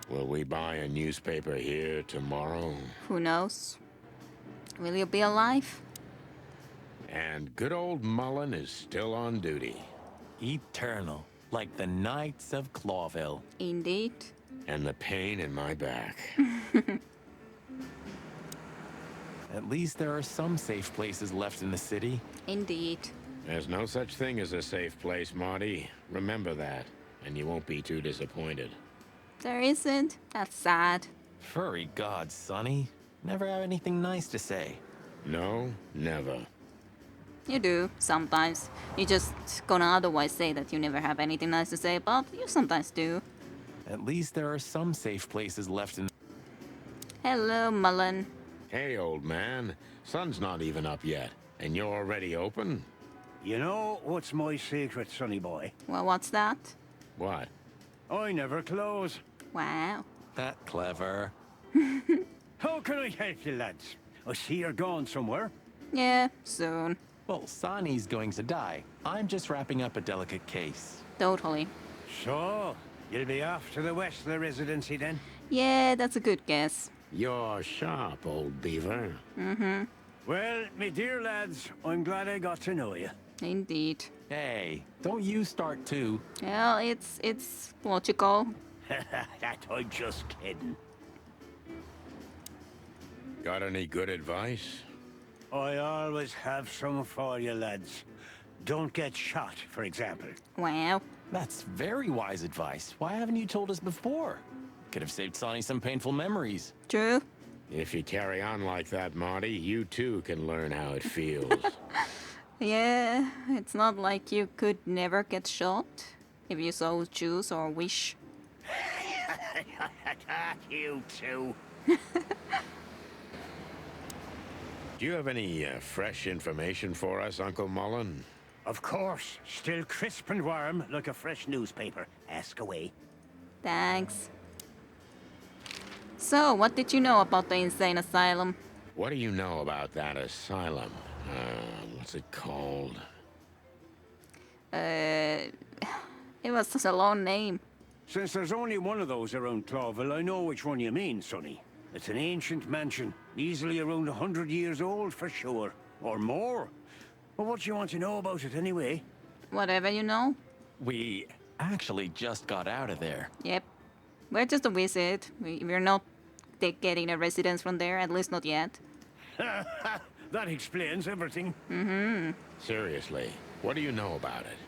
Will we buy a newspaper here tomorrow? Who knows? Will you be alive? And good old Mullen is still on duty. Eternal, like the Knights of Clawville. Indeed. And the pain in my back. At least there are some safe places left in the city. Indeed. There's no such thing as a safe place, Marty. Remember that, and you won't be too disappointed. There isn't. That's sad. Furry god, Sonny. Never have anything nice to say. No, never. You do, sometimes. You just gonna otherwise say that you never have anything nice to say, but you sometimes do. At least there are some safe places left in... Hello, Mullen. Hey, old man. Sun's not even up yet, and you're already open? You know what's my secret, sonny boy? Well, what's that? What? I never close. Wow. That clever. How can I help you, lads? I see you're gone somewhere. Yeah, soon. Well, Sonny's going to die. I'm just wrapping up a delicate case. Totally. So, you'll be off to the Wessler residency then? Yeah, that's a good guess. You're sharp, old beaver. Well, me dear lads, I'm glad I got to know you. Indeed. Hey, don't you start too. Well, it's logical. That I'm just kidding. Got any good advice? I always have some for you, lads. Don't get shot, for example. Wow. That's very wise advice. Why haven't you told us before? Could have saved Sonny some painful memories. True. If you carry on like that, Marty, you too can learn how it feels. Yeah, it's not like you could never get shot if you so choose or wish. You too. Do you have any fresh information for us, Uncle Mullen? Of course. Still crisp and warm, like a fresh newspaper. Ask away. Thanks. So, what did you know about the insane asylum? What do you know about that asylum? What's it called? It was such a long name. Since there's only one of those around Clawville, I know which one you mean, Sonny. It's an ancient mansion, easily around 100 years old for sure. Or more. Well, what do you want to know about it anyway? Whatever you know. We actually just got out of there. Yep. We're just a visit. We're not getting a residence from there, at least not yet. That explains everything. Seriously, what do you know about it?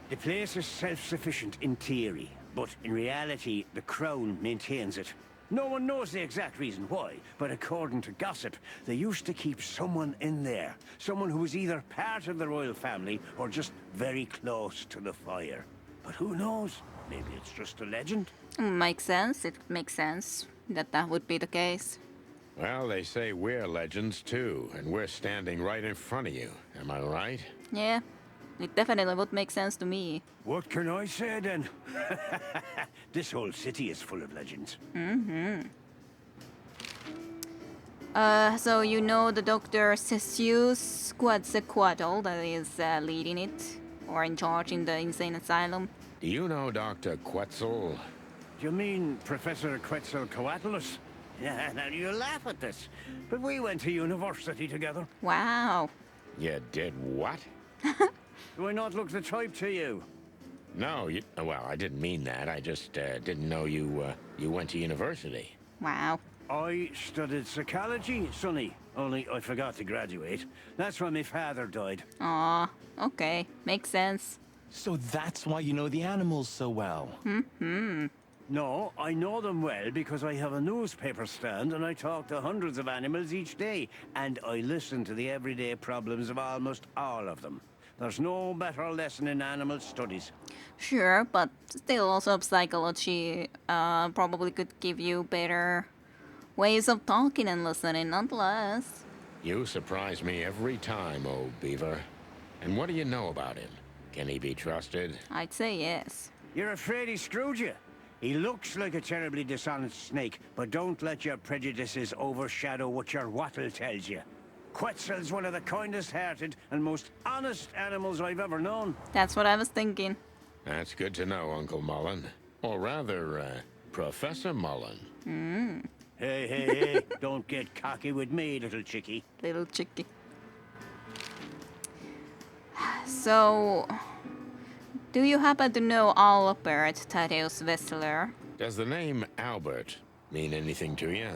The place is self-sufficient in theory, but in reality, the Crown maintains it. No one knows the exact reason why, but according to gossip, they used to keep someone in there. Someone who was either part of the royal family or just very close to the fire. But who knows? Maybe it's just a legend. Makes sense. It makes sense that would be the case. Well, they say we're legends too, and we're standing right in front of you. Am I right? Yeah, it definitely would make sense to me. What can I say then? This whole city is full of legends. So you know the Dr. Cesius Quetzalcoatl that is leading it? or in charge in the insane asylum. Do you know Dr. Quetzal? You mean Professor Quetzalcoatlus? Yeah, now you laugh at this, but we went to university together. Wow. You did what? Do I not look the type to you? No, well, I didn't mean that. I just didn't know you went to university. Wow. I studied psychology, Sonny, only I forgot to graduate. That's when my father died. Aw, okay. Makes sense. So that's why you know the animals so well. No, I know them well because I have a newspaper stand and I talk to hundreds of animals each day. And I listen to the everyday problems of almost all of them. There's no better lesson in animal studies. Sure, but still also psychology probably could give you better ways of talking and listening, nonetheless. You surprise me every time, old beaver. And what do you know about him? Can he be trusted? I'd say yes. You're afraid he screwed you? He looks like a terribly dishonest snake, but don't let your prejudices overshadow what your wattle tells you. Quetzal's one of the kindest-hearted and most honest animals I've ever known. That's what I was thinking. That's good to know, Uncle Mullen. Or rather, Professor Mullen. Hey, hey, hey, don't get cocky with me, little chickie. Little chickie. So, do you happen to know Albert Thaddeus Wessler? Does the name Albert mean anything to you?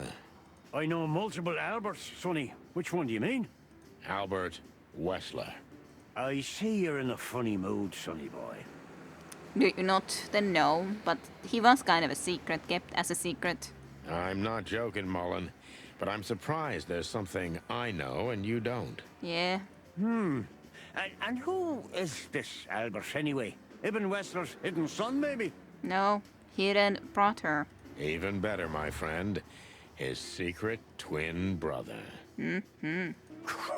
I know multiple Alberts, Sonny. Which one do you mean? Albert Wessler. I see you're in a funny mood, Sonny boy. Do you not then know? But he was kind of a secret, kept as a secret. I'm not joking, Mullen, but I'm surprised there's something I know and you don't. Yeah. And who is this Albert, anyway? Ibn Wessler's hidden son, maybe? No, hidden brother. Even better, my friend. His secret twin brother.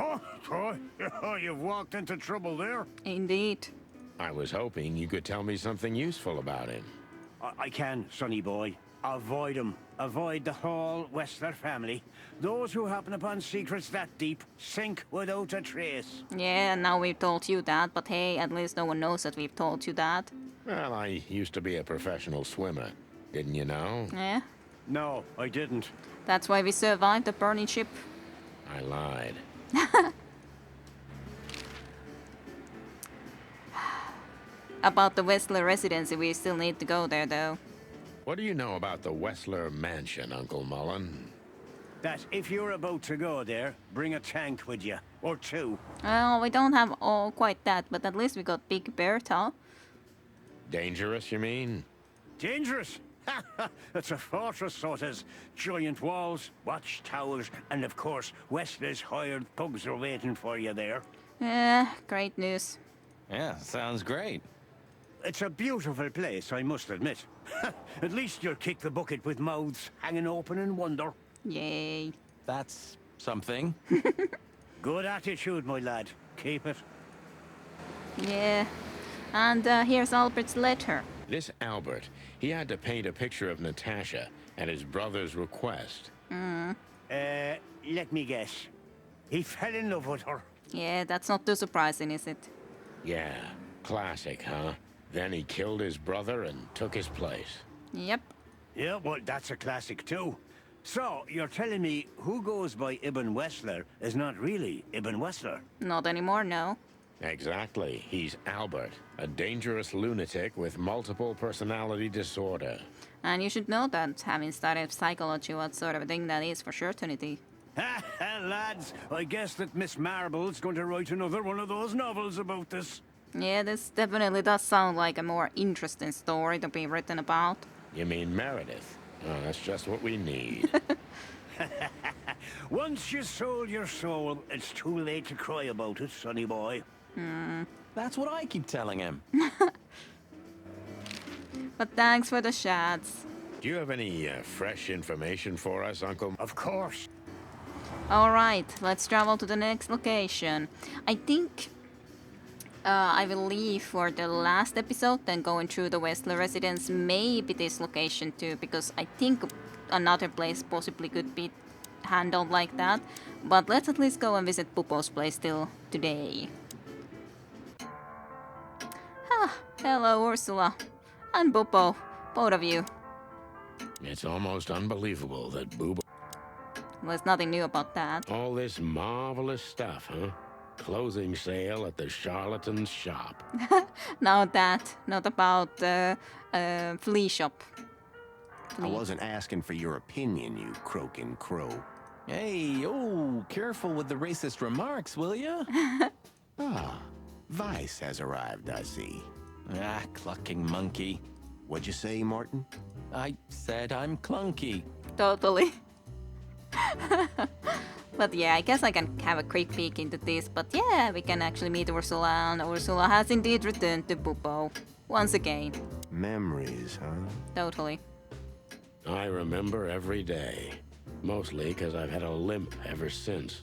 Oh, you've walked into trouble there. Indeed. I was hoping you could tell me something useful about him. I can, Sonny boy. Avoid him. Avoid the whole Wessler family. Those who happen upon secrets that deep sink without a trace. Yeah, now we've told you that, but hey, at least no one knows that we've told you that. Well, I used to be a professional swimmer. Didn't you know? Yeah. No, I didn't. That's why we survived the burning ship. I lied. About the Wessler residency, we still need to go there, though. What do you know about the Wessler mansion, Uncle Mullen? That if you're about to go there, bring a tank with you. Or two. Well, we don't have all quite that, but at least we got Big Bertha. Dangerous, you mean? Dangerous? It's a fortress, so it is. Giant walls, watchtowers, and of course, Wessler's hired thugs are waiting for you there. Yeah, great news. Yeah, sounds great. It's a beautiful place, I must admit. At least you'll kick the bucket with mouths hanging open in wonder. Yay. That's something. Good attitude, my lad. Keep it. Yeah. And here's Albert's letter. This Albert, he had to paint a picture of Natasha at his brother's request. Let me guess. He fell in love with her. Yeah, that's not too surprising, is it? Yeah, classic, huh? Then he killed his brother and took his place. Yep. Yeah, well, that's a classic too. So, you're telling me who goes by Ibn Wessler is not really Ibn Wessler? Not anymore, no. Exactly. He's Albert, a dangerous lunatic with multiple personality disorder. And you should know that, having studied psychology, what sort of a thing that is for certainty. Ha ha, lads! I guess that Miss Marble's going to write another one of those novels about this. Yeah, this definitely does sound like a more interesting story to be written about. You mean Meredith? Oh, that's just what we need. Once you sold your soul, it's too late to cry about it, sonny boy. That's what I keep telling him. But thanks for the shots. Do you have any fresh information for us, Uncle? Of course. Alright, let's travel to the next location. I think I will leave for the last episode, then going through the Wessler residence, maybe this location too, because I think another place possibly could be handled like that. But let's at least go and visit Pupo's place still today. Hello, Ursula. And Bubbo. Both of you. It's almost unbelievable that Boobo... Well, there's nothing new about that. All this marvelous stuff, huh? Closing sale at the charlatan's shop. Now that, not about the flea shop. I wasn't asking for your opinion, you croaking crow. Hey, oh, careful with the racist remarks, will ya? Ah, Vice has arrived, I see. Ah, clucking monkey. What'd you say, Martin? I said I'm clunky. Totally. But yeah, I guess I can have a quick peek into this. But yeah, we can actually meet Ursula, and Ursula has indeed returned to Bubbo. Once again. Memories, huh? Totally. I remember every day. Mostly because I've had a limp ever since.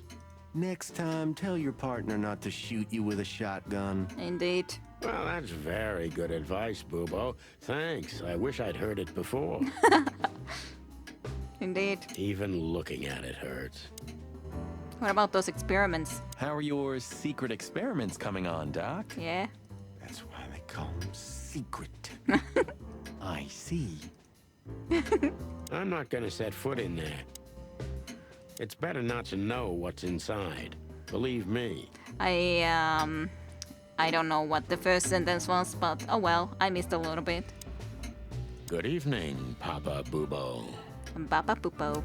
Next time, tell your partner not to shoot you with a shotgun. Indeed. Well, that's very good advice, Boobo. Thanks. I wish I'd heard it before. Indeed. Even looking at it hurts. What about those experiments? How are your secret experiments coming on, Doc? Yeah. That's why they call them secret. I see. I'm not gonna set foot in there. It's better not to know what's inside. Believe me. I don't know what the first sentence was, but oh well, I missed a little bit. Good evening, Papa Boobo. Baba Bubbo.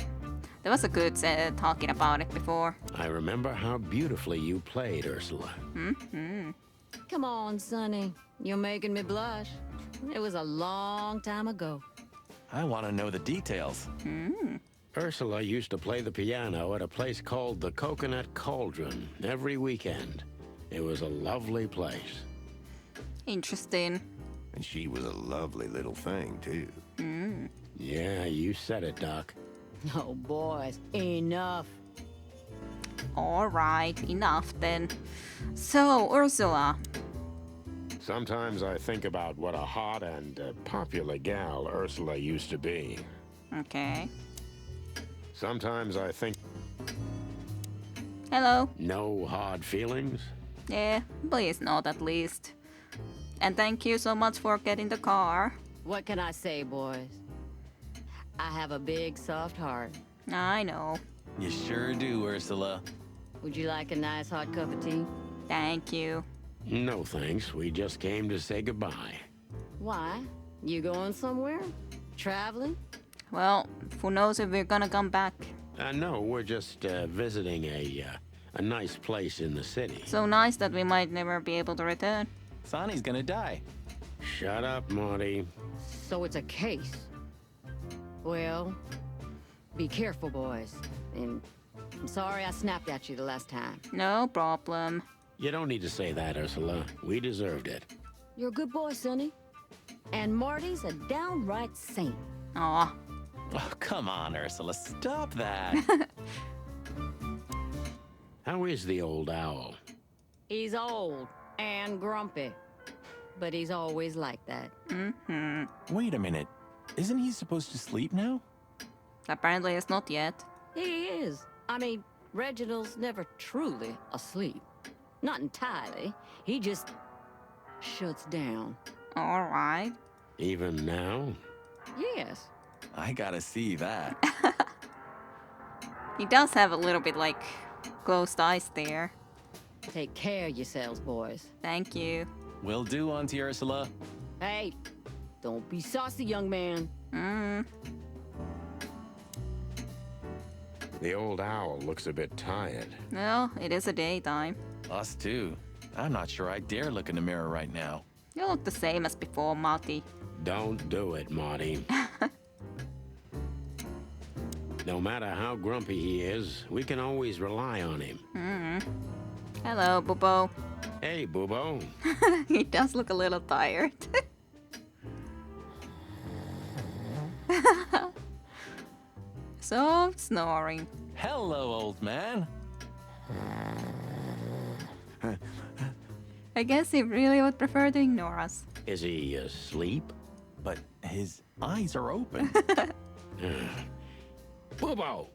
There was a good talking about it before. I remember how beautifully you played, Ursula. Come on, Sonny. You're making me blush. It was a long time ago. I want to know the details. Ursula used to play the piano at a place called the Coconut Cauldron every weekend. It was a lovely place. Interesting. And she was a lovely little thing, too. Yeah, you said it, Doc. Oh, boys, enough. Alright, enough then. So, Ursula. Sometimes I think about what a hot and popular gal Ursula used to be. Okay. Sometimes I think Hello. no hard feelings. Yeah, please not at least. And thank you so much for getting the car. What can I say, boys? I have a big, soft heart. I know. You sure do, Ursula. Would you like a nice hot cup of tea? Thank you. No thanks, we just came to say goodbye. Why? You going somewhere? Traveling? Well, who knows if we're gonna come back. No, we're just visiting a nice place in the city. So nice that we might never be able to return. Sonny's gonna die. Shut up, Marty. So it's a case. Well, be careful, boys. And I'm sorry I snapped at you the last time. No problem. You don't need to say that, Ursula. We deserved it. You're a good boy, Sonny. And Marty's a downright saint. Aw, Oh, come on, Ursula, stop that. How is the old owl? He's old and grumpy. But he's always like that. Wait a minute. Isn't he supposed to sleep now? apparently it's not yet. He is. I mean, Reginald's never truly asleep. Not entirely. He just shuts down. Alright. Even now? Yes. I gotta see that. He does have a little bit like closed eyes there. Take care of yourselves, boys. Thank you. Will do, Auntie Ursula. Hey, don't be saucy, young man. The old owl looks a bit tired. Well, it is a daytime. Us too. I'm not sure I dare look in the mirror right now. You look the same as before, Marty. Don't do it, Marty. No matter how grumpy he is, we can always rely on him. Hello, Bubbo. Hey, Boobo. He does look a little tired. Soft snoring. Hello, old man. I guess he really would prefer to ignore us. Is he asleep? But his eyes are open. Boobo!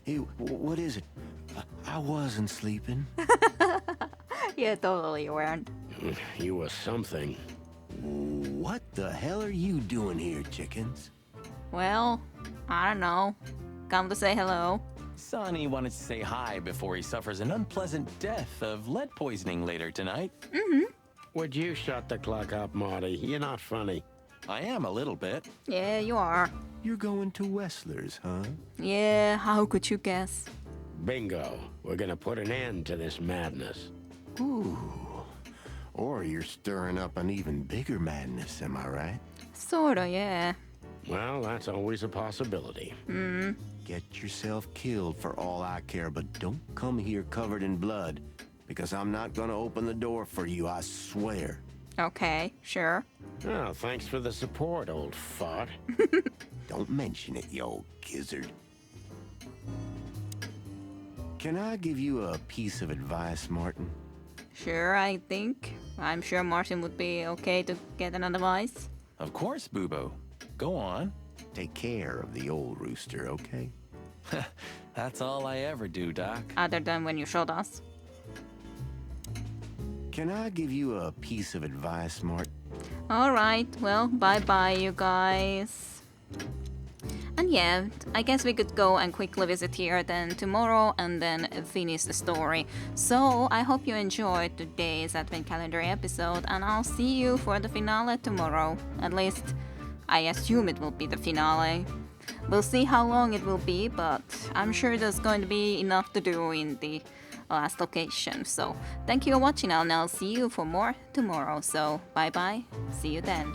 Hey, what is it? I wasn't sleeping. Yeah, totally weren't. You were something. What the hell are you doing here, chickens? Well, I don't know. Come to say hello. Sonny wanted to say hi before he suffers an unpleasant death of lead poisoning later tonight. Would you shut the clock up, Marty? You're not funny. I am a little bit. Yeah, you are. You're going to Wessler's, huh? Yeah, how could you guess? Bingo. We're gonna put an end to this madness. Ooh. Or you're stirring up an even bigger madness, am I right? Sorta, yeah. Well, that's always a possibility. Get yourself killed for all I care, but don't come here covered in blood, because I'm not gonna open the door for you, I swear. Okay, sure. Oh, thanks for the support, old fart. Don't mention it, you old gizzard. Can I give you a piece of advice, Martin? Sure, I think. I'm sure Martin would be okay to get an advice. Of course, Boobo. Go on. Take care of the old rooster, okay? That's all I ever do, Doc. Other than when you showed us. Can I give you a piece of advice, Martin? Alright, well, bye-bye, you guys. And yeah, I guess we could go and quickly visit here then tomorrow and then finish the story. So, I hope you enjoyed today's Advent Calendar episode and I'll see you for the finale tomorrow. At least, I assume it will be the finale. We'll see how long it will be, but I'm sure there's going to be enough to do in the last location. So, thank you for watching and I'll see you for more tomorrow. So, bye-bye. See you then.